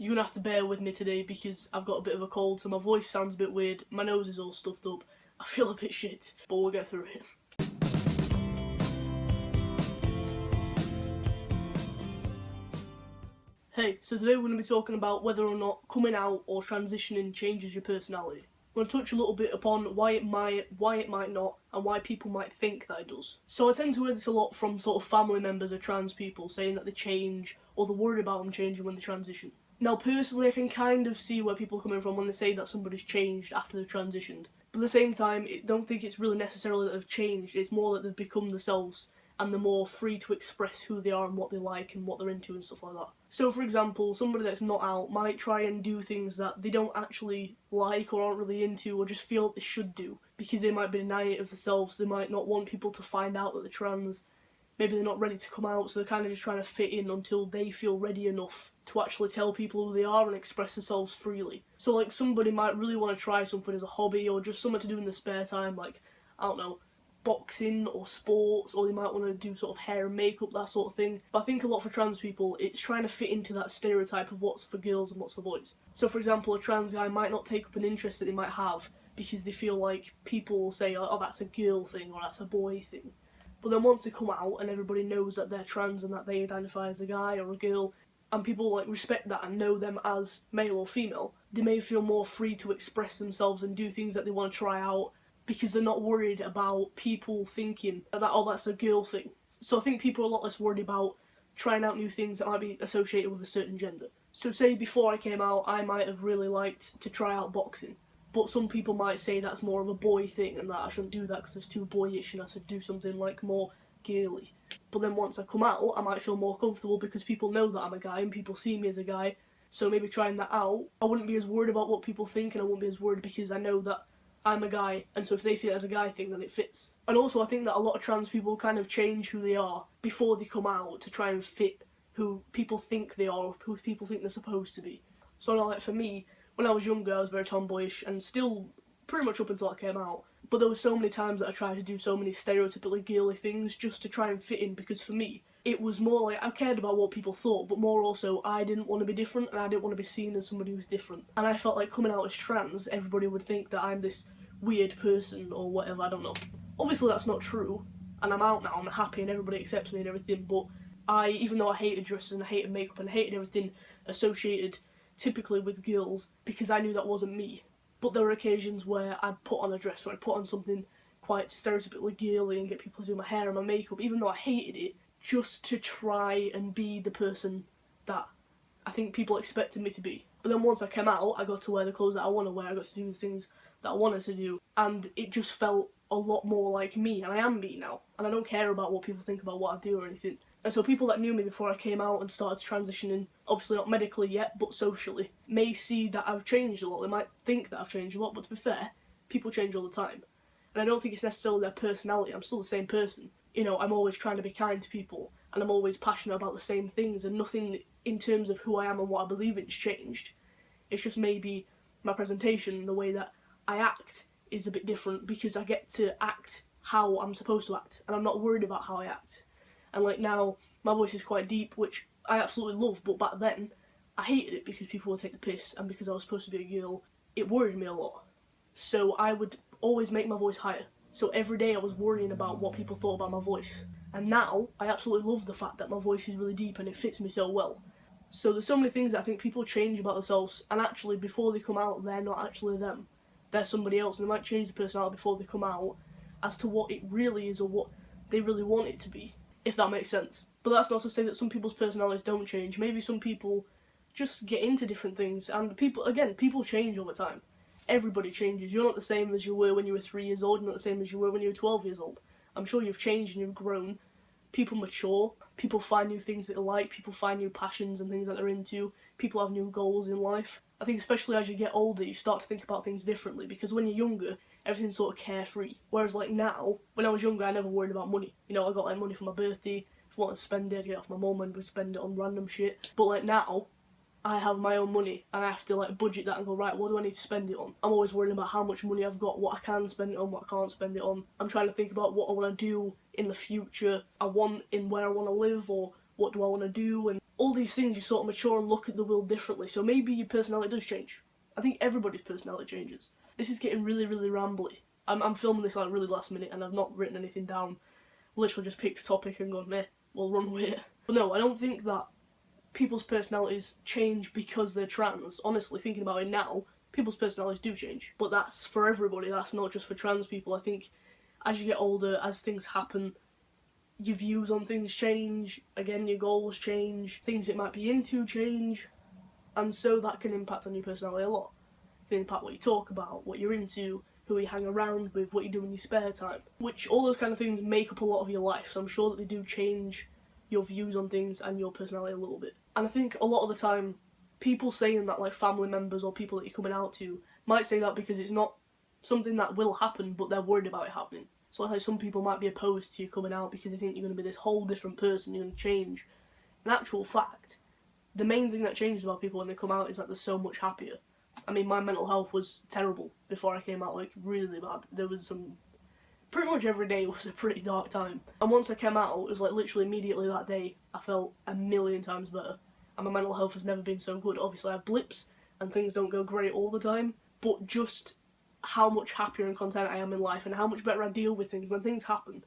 You're gonna have to bear with me today because I've got a bit of a cold, so my voice sounds a bit weird, my nose is all stuffed up, I feel a bit shit, but we'll get through it. Hey, so today we're going to be talking about whether or not coming out or transitioning changes your personality. I'm going to touch a little bit upon why it might not, and why people might think that it does. So I tend to hear this a lot from sort of family members of trans people saying that they change, or they're worried about them changing when they transition. Now personally I can kind of see where people are coming from when they say that somebody's changed after they've transitioned. But at the same time, I don't think it's really necessarily that they've changed, it's more that they've become themselves and they're more free to express who they are and what they like and what they're into and stuff like that. So for example, somebody that's not out might try and do things that they don't actually like or aren't really into or just feel that they should do because they might be denying it of themselves, they might not want people to find out that they're trans, maybe they're not ready to come out, so they're kind of just trying to fit in until they feel ready enough to actually tell people who they are and express themselves freely. So like somebody might really want to try something as a hobby or just something to do in their spare time, like, I don't know, boxing or sports, or they might want to do sort of hair and makeup, that sort of thing. But I think a lot for trans people, it's trying to fit into that stereotype of what's for girls and what's for boys. So for example, a trans guy might not take up an interest that they might have because they feel like people will say, oh that's a girl thing or that's a boy thing. But then once they come out and everybody knows that they're trans and that they identify as a guy or a girl, and people like respect that and know them as male or female, they may feel more free to express themselves and do things that they want to try out because they're not worried about people thinking that, oh, that's a girl thing. So I think people are a lot less worried about trying out new things that might be associated with a certain gender. So say before I came out, I might have really liked to try out boxing, but some people might say that's more of a boy thing and that I shouldn't do that because it's too boyish and I should do something like more girly. But then once I come out, I might feel more comfortable because people know that I'm a guy and people see me as a guy, so maybe trying that out, I wouldn't be as worried about what people think and I wouldn't be as worried because I know that I'm a guy, and so if they see it as a guy thing, then it fits. And also I think that a lot of trans people kind of change who they are before they come out to try and fit who people think they are, or who people think they're supposed to be. So like for me, when I was younger I was very tomboyish, and still pretty much up until I came out, but there were so many times that I tried to do so many stereotypically girly things just to try and fit in, because for me, it was more like I cared about what people thought, but more also I didn't want to be different and I didn't want to be seen as somebody who's different. And I felt like coming out as trans, everybody would think that I'm this weird person or whatever, I don't know. Obviously that's not true, and I'm out now, I'm happy and everybody accepts me and everything, but even though I hated dresses and I hated makeup and I hated everything associated typically with girls, because I knew that wasn't me. But there were occasions where I'd put on a dress or I'd put on something quite stereotypically girly and get people to do my hair and my makeup, even though I hated it, just to try and be the person that I think people expected me to be. But then once I came out, I got to wear the clothes that I want to wear, I got to do the things that I wanted to do, and it just felt a lot more like me, and I am me now, and I don't care about what people think about what I do or anything. And so people that knew me before I came out and started transitioning, obviously not medically yet, but socially, may see that I've changed a lot. They might think that I've changed a lot, but to be fair, people change all the time. And I don't think it's necessarily their personality, I'm still the same person. You know, I'm always trying to be kind to people, and I'm always passionate about the same things, and nothing in terms of who I am and what I believe in has changed. It's just maybe my presentation, the way that I act is a bit different because I get to act how I'm supposed to act, and I'm not worried about how I act. And like now, my voice is quite deep, which I absolutely love, but back then, I hated it because people would take the piss, and because I was supposed to be a girl, it worried me a lot. So I would always make my voice higher. So every day I was worrying about what people thought about my voice. And now, I absolutely love the fact that my voice is really deep and it fits me so well. So there's so many things that I think people change about themselves, and actually before they come out, they're not actually them. They're somebody else, and they might change the personality before they come out as to what it really is or what they really want it to be, if that makes sense. But that's not to say that some people's personalities don't change. Maybe some people just get into different things, and people change all the time. Everybody changes. You're not the same as you were when you were 3 years old, you're not the same as you were when you were 12 years old. I'm sure you've changed and you've grown. People mature, people find new things that they like, people find new passions and things that they're into, people have new goals in life. I think especially as you get older, you start to think about things differently, because when you're younger, everything's sort of carefree. Whereas like now, when I was younger, I never worried about money. You know, I got like money for my birthday, if I wanted to spend it, I'd get it off my mum and would spend it on random shit. But like now, I have my own money and I have to like budget that and go, right, what do I need to spend it on? I'm always worrying about how much money I've got, what I can spend it on, what I can't spend it on. I'm trying to think about what I want to do in the future, I want in where I want to live, or what do I want to do, and all these things you sort of mature and look at the world differently, so maybe your personality does change. I think everybody's personality changes. This is getting really, really rambly. I'm filming this like really last minute and I've not written anything down. Literally just picked a topic and gone, meh, we'll run with it. But no, I don't think that people's personalities change because they're trans. Honestly, thinking about it now, people's personalities do change. But that's for everybody, that's not just for trans people. I think as you get older, as things happen, your views on things change, again your goals change, things it might be into change, and so that can impact on your personality a lot. It can impact what you talk about, what you're into, who you hang around with, what you do in your spare time, which all those kind of things make up a lot of your life, so I'm sure that they do change your views on things and your personality a little bit. And I think a lot of the time, people saying that, like family members or people that you're coming out to, might say that because it's not something that will happen, but they're worried about it happening. So like some people might be opposed to you coming out because they think you're going to be this whole different person, you're going to change. In actual fact, the main thing that changes about people when they come out is that they're so much happier. I mean, my mental health was terrible before I came out, like really bad. There was some... Pretty much every day was a pretty dark time. And once I came out, it was like literally immediately that day, I felt a million times better. And my mental health has never been so good. Obviously I have blips and things don't go great all the time, but just how much happier and content I am in life and how much better I deal with things when things happen.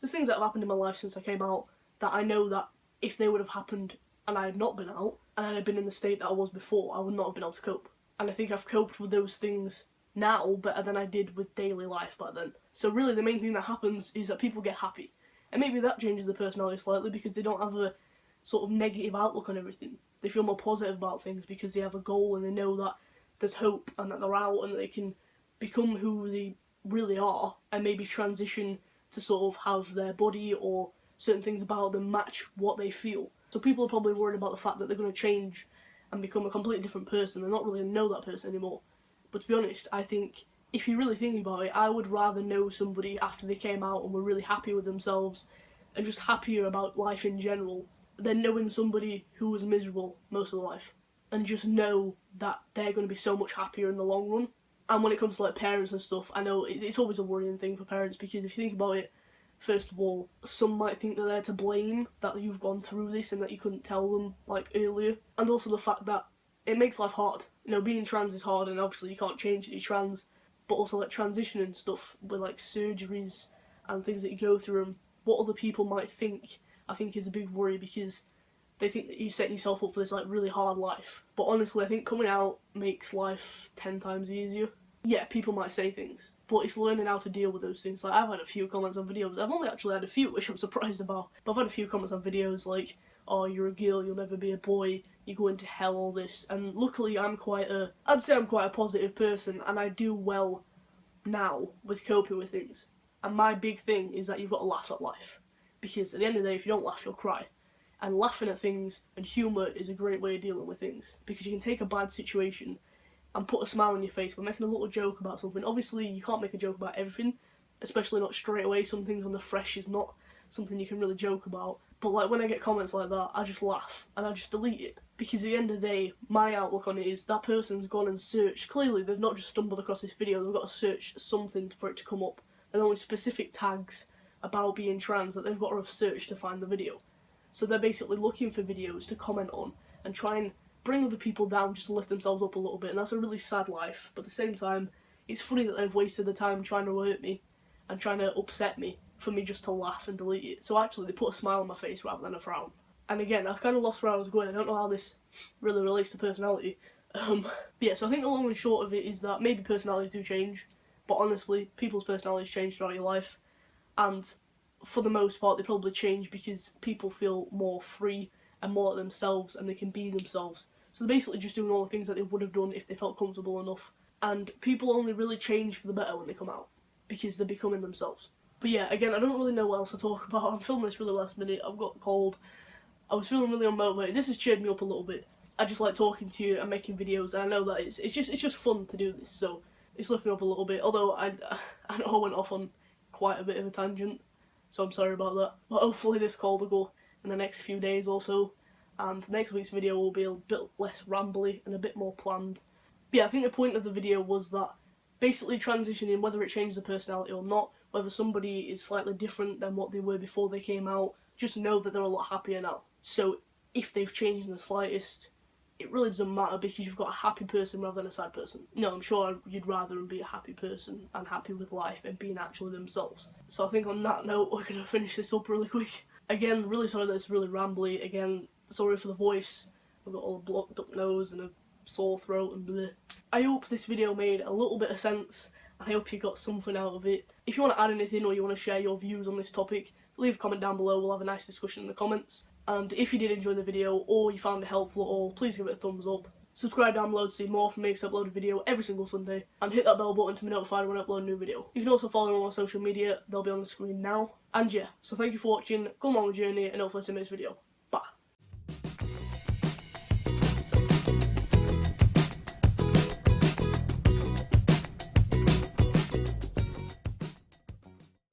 There's things that have happened in my life since I came out that I know that if they would have happened and I had not been out, and I had been in the state that I was before, I would not have been able to cope. And I think I've coped with those things now better than I did with daily life back then. So really the main thing that happens is that people get happy. And maybe that changes their personality slightly because they don't have a sort of negative outlook on everything. They feel more positive about things because they have a goal and they know that there's hope and that they're out and that they can become who they really are and maybe transition to sort of have their body or certain things about them match what they feel. So people are probably worried about the fact that they're going to change and become a completely different person. They're not really going to know that person anymore. But to be honest, I think if you really think about it, I would rather know somebody after they came out and were really happy with themselves and just happier about life in general than knowing somebody who was miserable most of their life and just know that they're going to be so much happier in the long run. And when it comes to like parents and stuff, I know it's always a worrying thing for parents because if you think about it, first of all, some might think that they're to blame, that you've gone through this and that you couldn't tell them like earlier. And also the fact that it makes life hard. You know, being trans is hard and obviously you can't change that you're trans, but also like transitioning stuff with like surgeries and things that you go through and what other people might think, I think is a big worry because they think that you're setting yourself up for this like really hard life. But honestly, I think coming out makes life 10 times easier. Yeah, people might say things, but it's learning how to deal with those things. Like, I've had a few comments on videos. I've only actually had a few, which I'm surprised about. But I've had a few comments on videos like, oh, you're a girl, you'll never be a boy, you go into hell, all this. And luckily, I'd say I'm quite a positive person, and I do well now with coping with things. And my big thing is that you've got to laugh at life. Because at the end of the day, if you don't laugh, you'll cry. And laughing at things and humour is a great way of dealing with things. Because you can take a bad situation and put a smile on your face by making a little joke about something. Obviously, you can't make a joke about everything, especially not straight away. Some things on the fresh is not something you can really joke about. But like when I get comments like that, I just laugh and I just delete it. Because at the end of the day, my outlook on it is that person's gone and searched. Clearly, they've not just stumbled across this video, they've got to search something for it to come up. And only specific tags about being trans that they've got to have searched to find the video. So they're basically looking for videos to comment on and try and bring other people down just to lift themselves up a little bit, and that's a really sad life. But at the same time, it's funny that they've wasted the time trying to hurt me and trying to upset me for me just to laugh and delete it. So actually, they put a smile on my face rather than a frown. And again, I've kind of lost where I was going. I don't know how this really relates to personality. But yeah, so I think the long and short of it is that maybe personalities do change, but honestly, people's personalities change throughout your life, and for the most part, they probably change because people feel more free and more like themselves and they can be themselves. So they're basically just doing all the things that they would have done if they felt comfortable enough. And people only really change for the better when they come out because they're becoming themselves. But yeah, again, I don't really know what else to talk about. I'm filming this really last minute. I've got a cold. I was feeling really unmotivated. This has cheered me up a little bit. I just like talking to you and making videos, and I know that it's just fun to do this, so it's lifting me up a little bit. Although I know I went off on quite a bit of a tangent, so I'm sorry about that. But hopefully this cold will go in the next few days or so, and next week's video will be a bit less rambly and a bit more planned. But yeah, I think the point of the video was that basically transitioning, whether it changes the personality or not, whether somebody is slightly different than what they were before they came out, just know that they're a lot happier now. So if they've changed in the slightest, it really doesn't matter because you've got a happy person rather than a sad person. No, I'm sure you'd rather them be a happy person and happy with life and being actually themselves. So I think on that note, we're going to finish this up really quick. Again, really sorry that it's really rambly. Again, sorry for the voice. I've got all a blocked up nose and a sore throat and bleh. I hope this video made a little bit of sense. I hope you got something out of it. If you want to add anything or you want to share your views on this topic, leave a comment down below. We'll have a nice discussion in the comments. And if you did enjoy the video or you found it helpful at all, please give it a thumbs up. Subscribe down below to see more from me, because I upload a video every single Sunday. And hit that bell button to be notified when I upload a new video. You can also follow me on my social media, they'll be on the screen now. And yeah, so thank you for watching, come on the journey, and hopefully see you in this video.